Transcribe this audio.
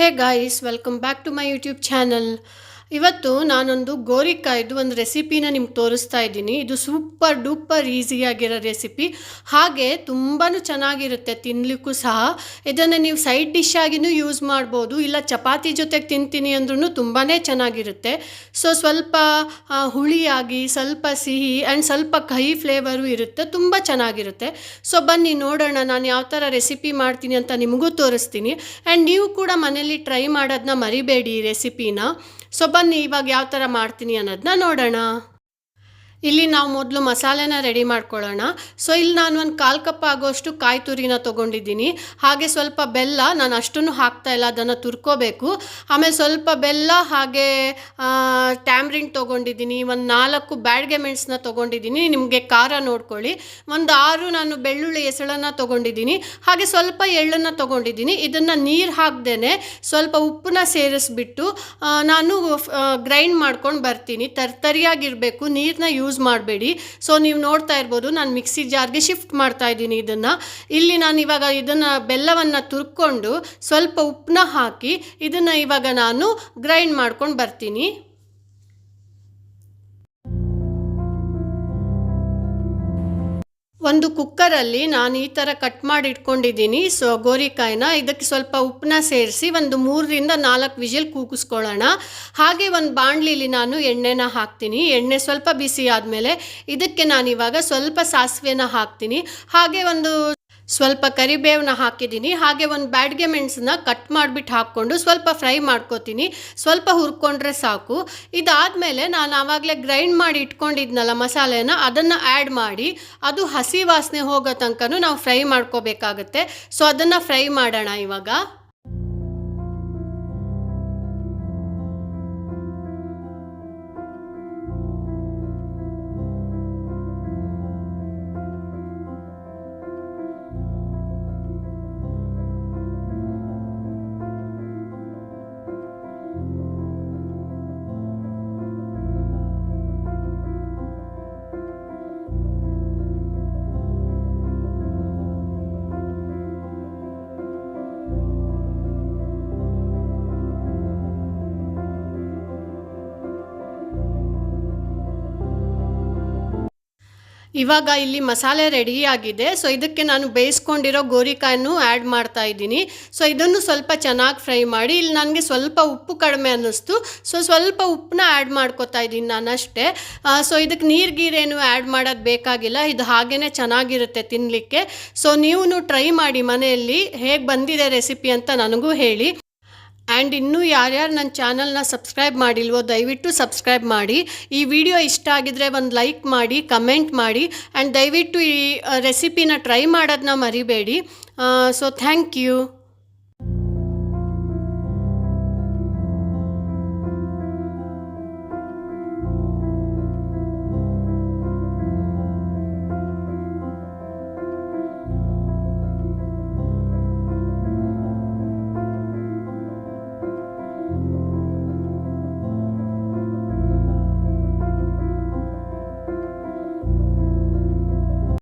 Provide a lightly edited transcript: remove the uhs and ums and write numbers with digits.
Hey guys, welcome back to my YouTube channel. ಇವತ್ತು ನಾನೊಂದು ಗೋರಿಕಾಯ್ದು ಒಂದು ರೆಸಿಪಿನ ನಿಮ್ಗೆ ತೋರಿಸ್ತಾ ಇದ್ದೀನಿ. ಇದು ಸೂಪರ್ ಡೂಪರ್ ಈಸಿಯಾಗಿರೋ ರೆಸಿಪಿ, ಹಾಗೆ ತುಂಬಾ ಚೆನ್ನಾಗಿರುತ್ತೆ ತಿನ್ನಲಿಕ್ಕೂ ಸಹ. ಇದನ್ನು ನೀವು ಸೈಡ್ ಡಿಶ್ ಆಗಿಯೂ ಯೂಸ್ ಮಾಡ್ಬೋದು, ಇಲ್ಲ ಚಪಾತಿ ಜೊತೆಗೆ ತಿಂತೀನಿ ಅಂದ್ರೂ ತುಂಬಾ ಚೆನ್ನಾಗಿರುತ್ತೆ. ಸೊ ಸ್ವಲ್ಪ ಹುಳಿಯಾಗಿ, ಸ್ವಲ್ಪ ಸಿಹಿ ಆ್ಯಂಡ್ ಸ್ವಲ್ಪ ಕಹಿ ಫ್ಲೇವರು ಇರುತ್ತೆ, ತುಂಬ ಚೆನ್ನಾಗಿರುತ್ತೆ. ಸೊ ಬನ್ನಿ ನೋಡೋಣ ನಾನು ಯಾವ ಥರ ರೆಸಿಪಿ ಮಾಡ್ತೀನಿ ಅಂತ ನಿಮಗೂ ತೋರಿಸ್ತೀನಿ. ಆ್ಯಂಡ್ ನೀವು ಕೂಡ ಮನೇಲಿ ಟ್ರೈ ಮಾಡೋದನ್ನ ಮರಿಬೇಡಿ ಈ ರೆಸಿಪಿನ. ಸೊ ಬನ್ನಿ ಇವಾಗ ಯಾವ ಥರ ಮಾಡ್ತೀನಿ ಅನ್ನೋದನ್ನ ನೋಡೋಣ. ಇಲ್ಲಿ ನಾವು ಮೊದಲು ಮಸಾಲೆನ ರೆಡಿ ಮಾಡ್ಕೊಳ್ಳೋಣ. ಸೊ ಇಲ್ಲಿ ನಾನು ಒಂದು 1/4 ಕಪ್ ಆಗೋಷ್ಟು ಕಾಯಿ ತುರಿನ ತೊಗೊಂಡಿದ್ದೀನಿ. ಹಾಗೆ ಸ್ವಲ್ಪ ಬೆಲ್ಲ, ನಾನು ಅಷ್ಟನ್ನು ಹಾಕ್ತಾ ಇಲ್ಲ, ಅದನ್ನು ತುರ್ಕೋಬೇಕು. ಆಮೇಲೆ ಸ್ವಲ್ಪ ಬೆಲ್ಲ, ಹಾಗೆ ಟ್ಯಾಮ್ರಿನ್ ತೊಗೊಂಡಿದ್ದೀನಿ. ಒಂದು 4 ಬ್ಯಾಡ್ಗೆ ಮೆಣಸನ್ನ ತೊಗೊಂಡಿದ್ದೀನಿ, ನಿಮಗೆ ಖಾರ ನೋಡ್ಕೊಳ್ಳಿ. ಒಂದು 6 ನಾನು ಬೆಳ್ಳುಳ್ಳಿ ಎಸಳನ್ನು ತೊಗೊಂಡಿದ್ದೀನಿ. ಹಾಗೆ ಸ್ವಲ್ಪ ಎಳ್ಳನ್ನು ತೊಗೊಂಡಿದ್ದೀನಿ. ಇದನ್ನು ನೀರು ಹಾಕ್ದೇ ಸ್ವಲ್ಪ ಉಪ್ಪನ್ನ ಸೇರಿಸ್ಬಿಟ್ಟು ನಾನು ಗ್ರೈಂಡ್ ಮಾಡ್ಕೊಂಡು ಬರ್ತೀನಿ. ತರಿಯಾಗಿರಬೇಕು, ನೀರನ್ನ ಯೂಸ್ ಮಾಡಬೇಡಿ. ಸೊ ನೀವು ನೋಡ್ತಾ ಇರ್ಬೋದು, ನಾನು ಮಿಕ್ಸಿ ಜಾರ್ಗೆ ಶಿಫ್ಟ್ ಮಾಡ್ತಾ ಇದ್ದೀನಿ ಇದನ್ನು. ಇಲ್ಲಿ ನಾನು ಇವಾಗ ಇದನ್ನು ಬೆಲ್ಲವನ್ನು ತುರ್ಕೊಂಡು ಸ್ವಲ್ಪ ಉಪ್ಪನ್ನ ಹಾಕಿ ಇದನ್ನು ಇವಾಗ ನಾನು ಗ್ರೈಂಡ್ ಮಾಡ್ಕೊಂಡು ಬರ್ತೀನಿ. ಒಂದು ಕುಕ್ಕರಲ್ಲಿ ನಾನು ಈ ಥರ ಕಟ್ ಮಾಡಿ ಇಟ್ಕೊಂಡಿದ್ದೀನಿ. ಸೊ ಗೋರಿಕಾಯಿನ ಇದಕ್ಕೆ ಸ್ವಲ್ಪ ಉಪ್ಪನ್ನ ಸೇರಿಸಿ ಒಂದು 3ರಿಂದ 4 ವಿಜಿಲ್ ಕೂಗಿಸ್ಕೊಳ್ಳೋಣ. ಹಾಗೆ ಒಂದು ಬಾಣಲಿಲಿ ನಾನು ಎಣ್ಣೆನ ಹಾಕ್ತೀನಿ. ಎಣ್ಣೆ ಸ್ವಲ್ಪ ಬಿಸಿ ಆದಮೇಲೆ ಇದಕ್ಕೆ ನಾನಿವಾಗ ಸ್ವಲ್ಪ ಸಾಸಿವೆನ ಹಾಕ್ತೀನಿ. ಹಾಗೆ ಒಂದು ಸ್ವಲ್ಪ ಕರಿಬೇವನ್ನ ಹಾಕಿದ್ದೀನಿ. ಹಾಗೆ ಒಂದು ಬ್ಯಾಡ್ಗೆ ಮೆಣಸನ್ನ ಕಟ್ ಮಾಡಿಬಿಟ್ಟು ಹಾಕ್ಕೊಂಡು ಸ್ವಲ್ಪ ಫ್ರೈ ಮಾಡ್ಕೋತೀನಿ. ಸ್ವಲ್ಪ ಹುರ್ಕೊಂಡ್ರೆ ಸಾಕು. ಇದಾದಮೇಲೆ ನಾನು ಆವಾಗಲೇ ಗ್ರೈಂಡ್ ಮಾಡಿ ಇಟ್ಕೊಂಡಿದ್ನಲ್ಲ ಮಸಾಲೆನ, ಅದನ್ನು ಆ್ಯಡ್ ಮಾಡಿ ಅದು ಹಸಿ ವಾಸನೆ ಹೋಗೋ ತನಕನೂ ನಾವು ಫ್ರೈ ಮಾಡ್ಕೋಬೇಕಾಗತ್ತೆ. ಸೊ ಅದನ್ನು ಫ್ರೈ ಮಾಡೋಣ ಇವಾಗ. ಇವಾಗ ಇಲ್ಲಿ ಮಸಾಲೆ ರೆಡಿಯಾಗಿದೆ. ಸೊ ಇದಕ್ಕೆ ನಾನು ಬೇಯಿಸ್ಕೊಂಡಿರೋ ಗೋರಿಕಾಯನ್ನು ಆ್ಯಡ್ ಮಾಡ್ತಾ ಇದ್ದೀನಿ. ಸೊ ಇದನ್ನು ಸ್ವಲ್ಪ ಚೆನ್ನಾಗಿ ಫ್ರೈ ಮಾಡಿ. ಇಲ್ಲಿ ನನಗೆ ಸ್ವಲ್ಪ ಉಪ್ಪು ಕಡಿಮೆ ಅನ್ನಿಸ್ತು, ಸೊ ಸ್ವಲ್ಪ ಉಪ್ಪನ್ನ ಆ್ಯಡ್ ಮಾಡ್ಕೋತಾ ಇದ್ದೀನಿ ನಾನಷ್ಟೇ. ಸೊ ಇದಕ್ಕೆ ನೀರು ಆ್ಯಡ್ ಮಾಡೋದು ಬೇಕಾಗಿಲ್ಲ, ಇದು ಹಾಗೇ ಚೆನ್ನಾಗಿರುತ್ತೆ ತಿನ್ನಲಿಕ್ಕೆ. ಸೊ ನೀವು ಟ್ರೈ ಮಾಡಿ ಮನೆಯಲ್ಲಿ, ಹೇಗೆ ಬಂದಿದೆ ರೆಸಿಪಿ ಅಂತ ನನಗೂ ಹೇಳಿ. ಆ್ಯಂಡ್ ಇನ್ನೂ ಯಾರ್ಯಾರು ನನ್ನ ಚಾನಲ್ನ ಸಬ್ಸ್ಕ್ರೈಬ್ ಮಾಡಿಲ್ವೋ ದಯವಿಟ್ಟು ಸಬ್ಸ್ಕ್ರೈಬ್ ಮಾಡಿ. ಈ ವಿಡಿಯೋ ಇಷ್ಟ ಆಗಿದ್ರೆ ಒಂದು ಲೈಕ್ ಮಾಡಿ, ಕಮೆಂಟ್ ಮಾಡಿ, ಆ್ಯಂಡ್ ದಯವಿಟ್ಟು ಈ ರೆಸಿಪಿನ ಟ್ರೈ ಮಾಡೋದನ್ನ ಮರಿಬೇಡಿ. So thank you.